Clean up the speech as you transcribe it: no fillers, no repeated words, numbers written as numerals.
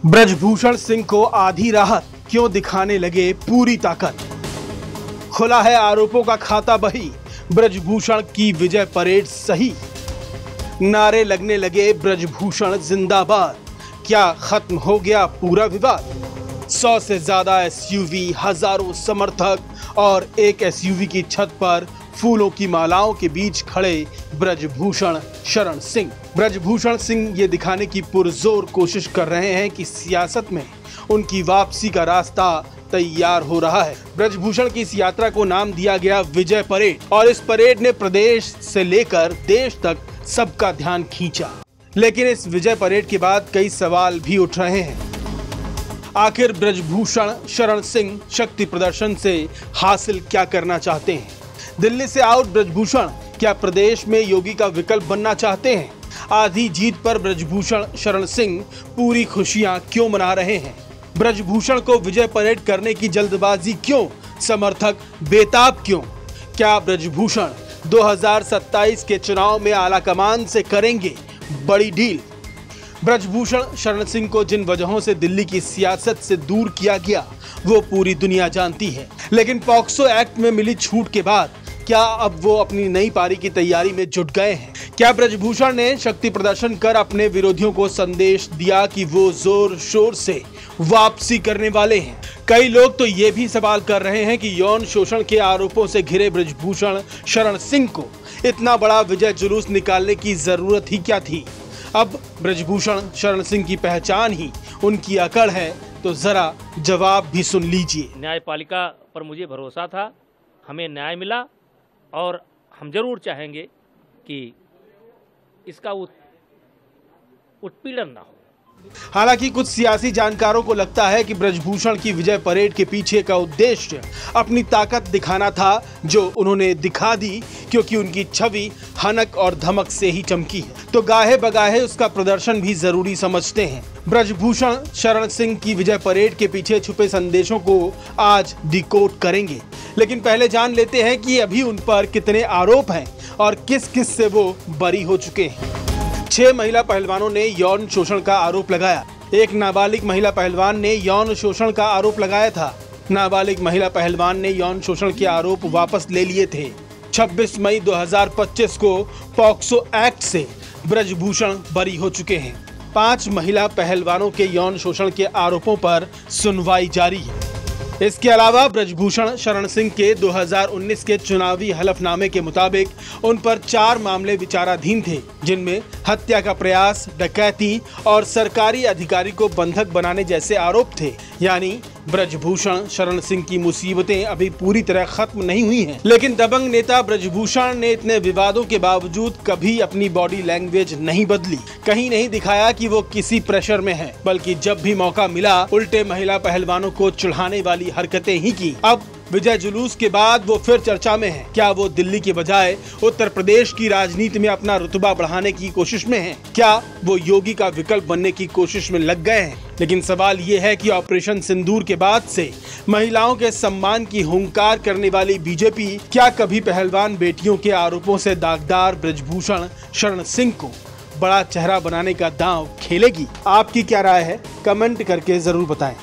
ब्रजभूषण सिंह को आधी राहत क्यों दिखाने लगे पूरी ताकत। खुला है आरोपों का खाता बही, ब्रजभूषण की विजय परेड सही। नारे लगने लगे ब्रजभूषण जिंदाबाद, क्या खत्म हो गया पूरा विवाद। 100 से ज्यादा एसयूवी, हजारों समर्थक और एक एसयूवी की छत पर फूलों की मालाओं के बीच खड़े ब्रजभूषण शरण सिंह। ब्रजभूषण सिंह ये दिखाने की पुरजोर कोशिश कर रहे हैं कि सियासत में उनकी वापसी का रास्ता तैयार हो रहा है। ब्रजभूषण की इस यात्रा को नाम दिया गया विजय परेड और इस परेड ने प्रदेश से लेकर देश तक सबका ध्यान खींचा। लेकिन इस विजय परेड के बाद कई सवाल भी उठ रहे हैं। आखिर ब्रजभूषण शरण सिंह शक्ति प्रदर्शन से हासिल क्या करना चाहते हैं? दिल्ली से आउट ब्रजभूषण क्या प्रदेश में योगी का विकल्प बनना चाहते हैं? आधी जीत पर ब्रजभूषण शरण सिंह पूरी खुशियां क्यों मना रहे हैं? ब्रजभूषण को विजय परेड करने की जल्दबाजी क्यों? समर्थक बेताब क्यों? क्या ब्रजभूषण 2027 के चुनाव में आलाकमान से करेंगे बड़ी डील? ब्रजभूषण शरण सिंह को जिन वजहों से दिल्ली की सियासत से दूर किया गया वो पूरी दुनिया जानती है। लेकिन पॉक्सो एक्ट में मिली छूट के बाद क्या अब वो अपनी नई पारी की तैयारी में जुट गए हैं? क्या ब्रजभूषण ने शक्ति प्रदर्शन कर अपने विरोधियों को संदेश दिया कि वो जोर शोर से वापसी करने वाले हैं? कई लोग तो ये भी सवाल कर रहे हैं कि यौन शोषण के आरोपों से घिरे ब्रजभूषण शरण सिंह को इतना बड़ा विजय जुलूस निकालने की जरूरत ही क्या थी? अब ब्रजभूषण शरण सिंह की पहचान ही उनकी अकड़ है, तो जरा जवाब भी सुन लीजिए। न्यायपालिका पर मुझे भरोसा था, हमें न्याय मिला और हम जरूर चाहेंगे कि इसका उत्पीड़न ना हो। हालांकि कुछ सियासी जानकारों को लगता है कि ब्रजभूषण की विजय परेड के पीछे का उद्देश्य अपनी ताकत दिखाना था, जो उन्होंने दिखा दी क्योंकि उनकी छवि हनक और धमक से ही चमकी है, तो गाहे बगाहे उसका प्रदर्शन भी जरूरी समझते हैं। ब्रजभूषण शरण सिंह की विजय परेड के पीछे छुपे संदेशों को आज डिकोड करेंगे, लेकिन पहले जान लेते हैं कि अभी उन पर कितने आरोप हैं और किस किस से वो बरी हो चुके हैं। 6 महिला पहलवानों ने यौन शोषण का आरोप लगाया। एक नाबालिग महिला पहलवान ने यौन शोषण का आरोप लगाया था। नाबालिग महिला पहलवान ने यौन शोषण के आरोप वापस ले लिए थे। 26 मई 2025 को पॉक्सो एक्ट से ब्रजभूषण बरी हो चुके हैं। 5 महिला पहलवानों के यौन शोषण के आरोपों पर सुनवाई जारी है। इसके अलावा ब्रजभूषण शरण सिंह के 2019 के चुनावी हलफनामे के मुताबिक उन पर 4 मामले विचाराधीन थे, जिनमें हत्या का प्रयास, डकैती और सरकारी अधिकारी को बंधक बनाने जैसे आरोप थे। यानी ब्रजभूषण शरण सिंह की मुसीबतें अभी पूरी तरह खत्म नहीं हुई हैं। लेकिन दबंग नेता ब्रजभूषण ने इतने विवादों के बावजूद कभी अपनी बॉडी लैंग्वेज नहीं बदली, कहीं नहीं दिखाया कि वो किसी प्रेशर में है, बल्कि जब भी मौका मिला उल्टे महिला पहलवानों को चिढ़ाने वाली हरकतें ही की। अब विजय जुलूस के बाद वो फिर चर्चा में है। क्या वो दिल्ली के बजाय उत्तर प्रदेश की राजनीति में अपना रुतबा बढ़ाने की कोशिश में हैं? क्या वो योगी का विकल्प बनने की कोशिश में लग गए हैं? लेकिन सवाल ये है कि ऑपरेशन सिंदूर के बाद से महिलाओं के सम्मान की हुंकार करने वाली बीजेपी क्या कभी पहलवान बेटियों के आरोपों से दागदार ब्रजभूषण शरण सिंह को बड़ा चेहरा बनाने का दांव खेलेगी? आपकी क्या राय है? कमेंट करके जरूर बताएं।